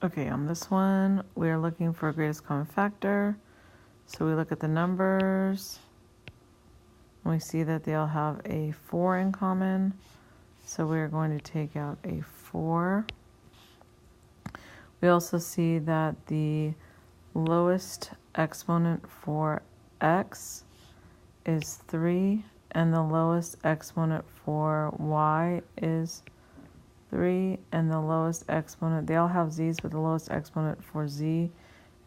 Okay, on this one, we're looking for greatest common factor. So we look at the numbers. We see that they all have a 4 in common. So we're going to take out a 4. We also see that the lowest exponent for x is 3, and the lowest exponent for y is 3, and the lowest exponent, they all have z's, but the lowest exponent for z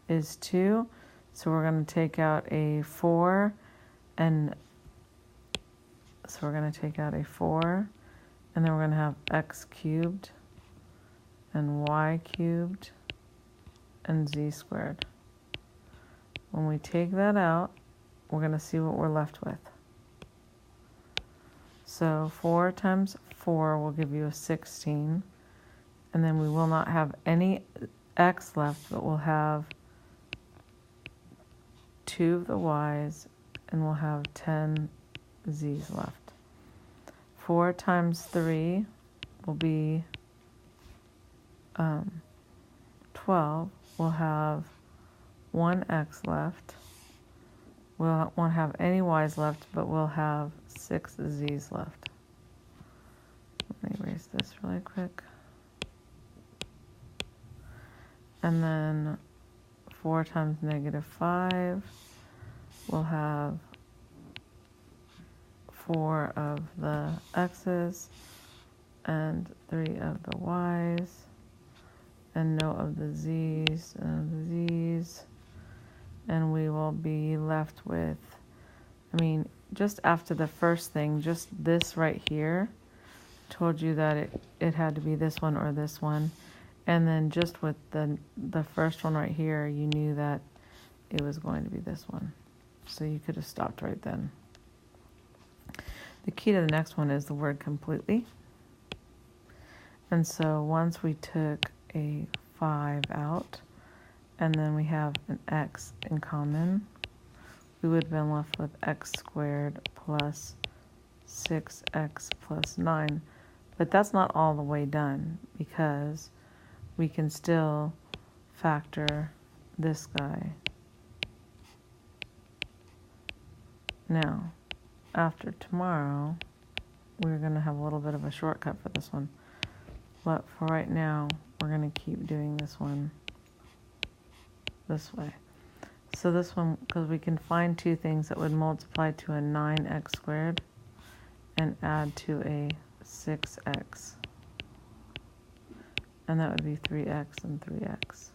is 2. So we're going to take out a 4, and so we're going to take out a 4, and then we're going to have x cubed and y cubed and z squared. When we take that out, we're going to see what we're left with. So 4 times 4 will give you a 16, and then we will not have any x left, but we'll have 2 of the y's, and we'll have 10 z's left. 4 times 3 will be 12. We'll have 1 x left. We won't have any y's left, but we'll have 6 z's left. Let me erase this really quick. And then 4 times negative 5, we'll have 4 of the x's and 3 of the y's, and no of the z's and of the z's. And we will be left with, just after the first thing, just this right here told you that it had to be this one or this one. And then just with the first one right here, you knew that it was going to be this one. So you could have stopped right then. The key to the next one is the word completely. And so once we took a 5 out, and then we have an x in common, we would have been left with x squared plus 6x plus 9. But that's not all the way done, because we can still factor this guy. Now, after tomorrow, we're going to have a little bit of a shortcut for this one. But for right now, we're going to keep doing this one this way. So this one, because we can find two things that would multiply to a 9x squared and add to a 6x. And that would be 3x and 3x.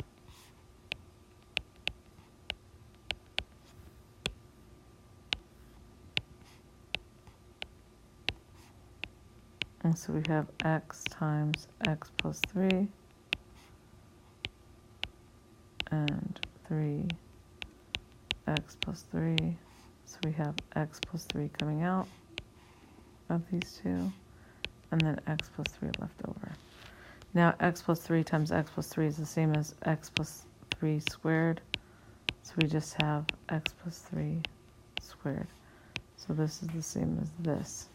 And so we have x times x plus 3 and 3x plus 3. So we have x plus 3 coming out of these two, and then x plus 3 left over. Now x plus 3 times x plus 3 is the same as x plus 3 squared. So we just have x plus 3 squared. So this is the same as this.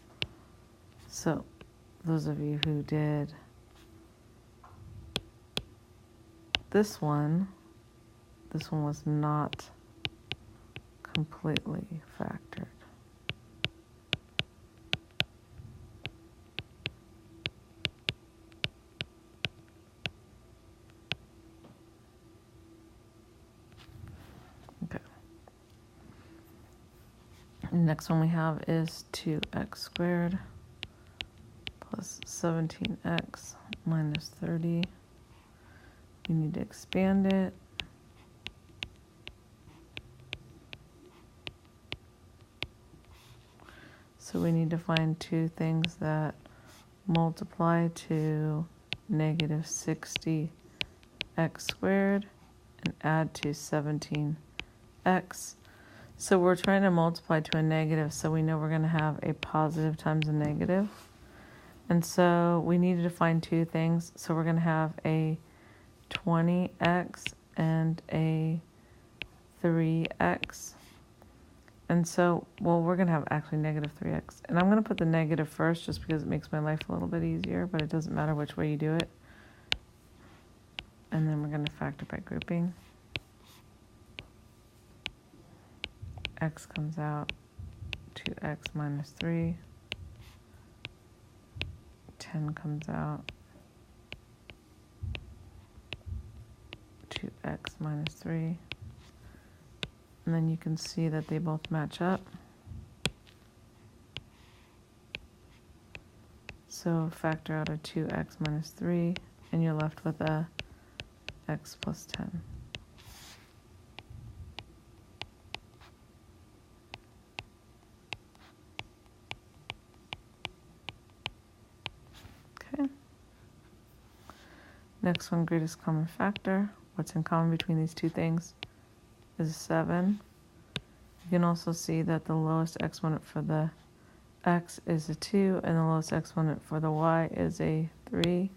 So those of you who did this one was not completely factored. Okay. The next one we have is 2x squared plus 17x minus 30. You need to expand it. So we need to find two things that multiply to negative 60x squared and add to 17x. So we're trying to multiply to a negative, so we know we're going to have a positive times a negative. And so we needed to find two things. So we're going to have a 20x and a 3x. And so, well, we're going to have actually negative 3x. And I'm going to put the negative first just because it makes my life a little bit easier, but it doesn't matter which way you do it. And then we're going to factor by grouping. X comes out 2x minus 3. 10 comes out 2x minus 3. And then you can see that they both match up. So factor out a 2x minus 3, and you're left with a x plus 10. Okay. Next one, greatest common factor. What's in common between these two things is 7. You can also see that the lowest exponent for the x is a 2, and the lowest exponent for the y is a 3.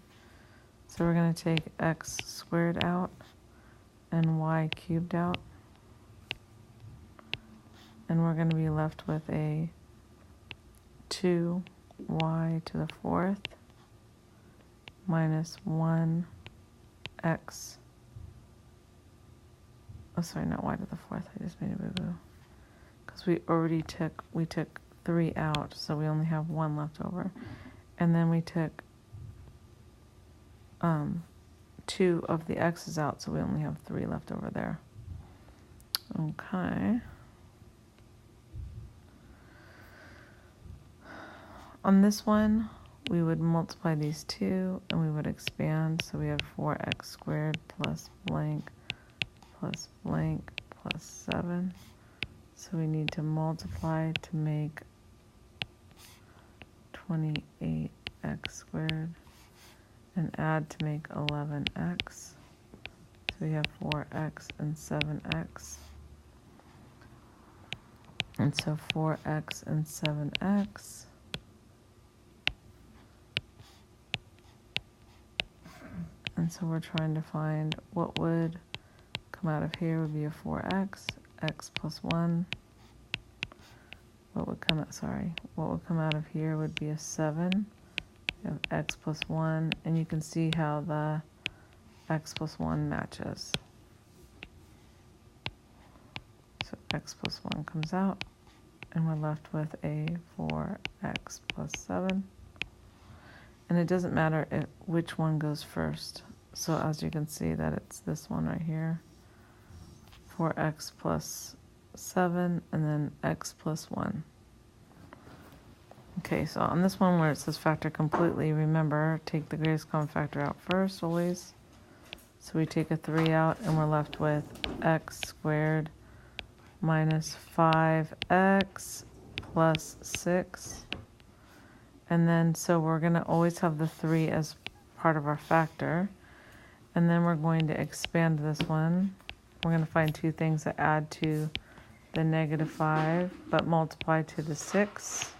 So we're going to take x squared out and y cubed out. And we're going to be left with a 2y to the 4th minus 1x. Oh, sorry, not y to the 4th. I just made a boo-boo. Because we took 3 out, so we only have 1 left over. And then we took 2 of the x's out, so we only have 3 left over there. Okay. On this one, we would multiply these two, and we would expand, so we have 4x squared plus blank plus blank plus 7. So we need to multiply to make 28x squared and add to make 11x. So we have 4x and 7x. And so 4x and 7x. And so we're trying to find what would come out of here would be a 4x, x plus 1. What would come out of here would be a 7. You have x plus 1, and you can see how the x plus 1 matches. So x plus 1 comes out, and we're left with a 4x plus 7. And it doesn't matter which one goes first. So as you can see that it's this one right here. 4x plus 7, and then x plus 1. Okay, so on this one where it says factor completely, remember, take the greatest common factor out first, always. So we take a 3 out, and we're left with x squared minus 5x plus 6. And then, so we're going to always have the 3 as part of our factor. And then we're going to expand this one. We're going to find two things that add to the negative 5, but multiply to the 6.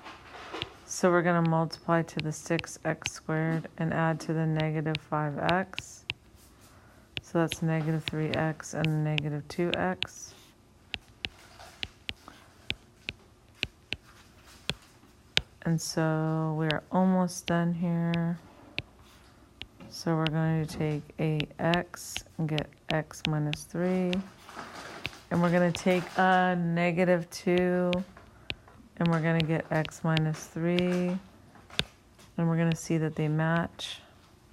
So we're going to multiply to the 6x squared and add to the negative 5x. So that's negative 3x and negative 2x. And so we're almost done here. So we're going to take a x and get x minus 3. And we're going to take a negative 2. And we're going to get x minus 3. And we're going to see that they match.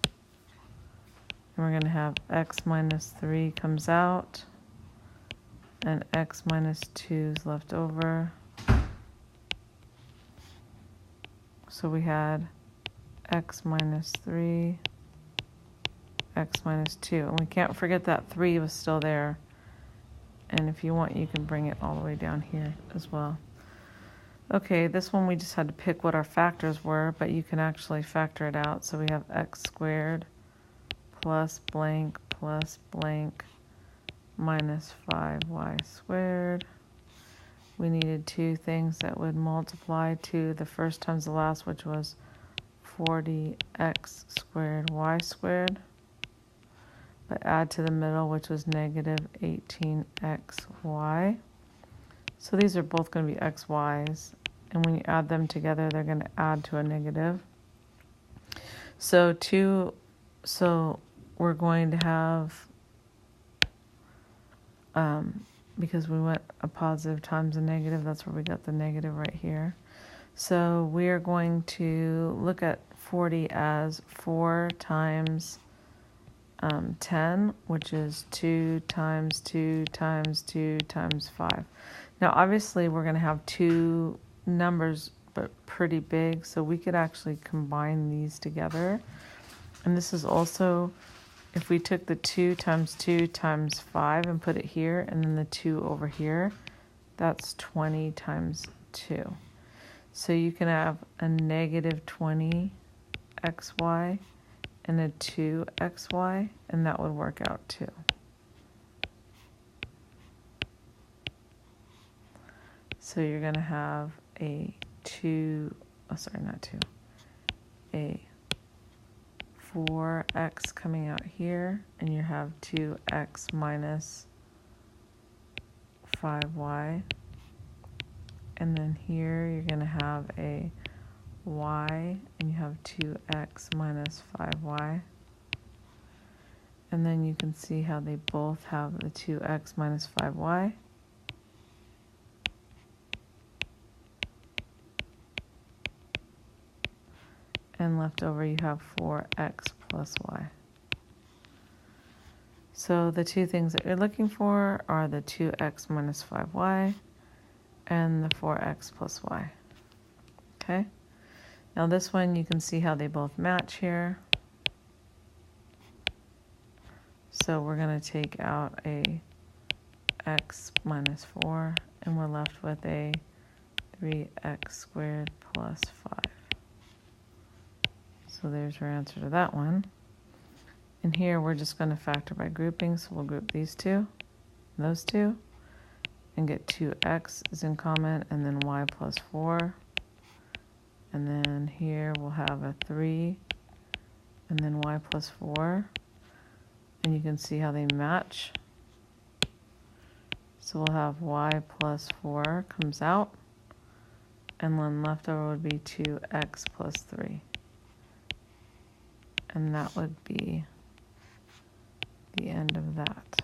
And we're going to have x minus 3 comes out. And x minus 2 is left over. So we had x minus 3, x minus 2. And we can't forget that 3 was still there. And if you want, you can bring it all the way down here as well. Okay, this one we just had to pick what our factors were, but you can actually factor it out. So we have x squared plus blank minus 5y squared. We needed two things that would multiply to the first times the last, which was 40x squared y squared. But add to the middle, which was negative 18xy. So these are both going to be xy's. And when you add them together, they're going to add to a negative. So we're going to have, because we went a positive times a negative, that's where we got the negative right here. So we are going to look at 40 as 4 times 10, which is 2 times 2 times 2 times 5. Now obviously we're going to have two numbers but pretty big, so we could actually combine these together. And this is also, if we took the 2 times 2 times 5 and put it here, and then the 2 over here, that's 20 times 2. So you can have a negative 20 xy and a 2xy, and that would work out too. So you're going to have a 4x coming out here, and you have 2x minus 5y. And then here you're going to have a y, and you have 2x minus 5y. And then you can see how they both have the 2x minus 5y. And left over you have 4x plus y. So the two things that you're looking for are the 2x minus 5y and the 4x plus y. Okay? Now this one, you can see how they both match here. So we're going to take out a x minus 4, and we're left with a 3x squared plus 5. So there's our answer to that one. And here we're just going to factor by grouping, so we'll group these two, those two, and get 2x is in common, and then y plus 4. And then here we'll have a 3, and then y plus 4. And you can see how they match. So we'll have y plus 4 comes out, and then left over would be 2x plus 3. And that would be the end of that.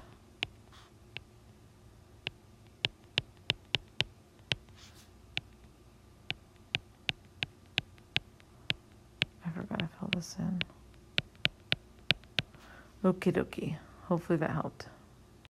I forgot to fill this in. Okie dokie. Hopefully that helped.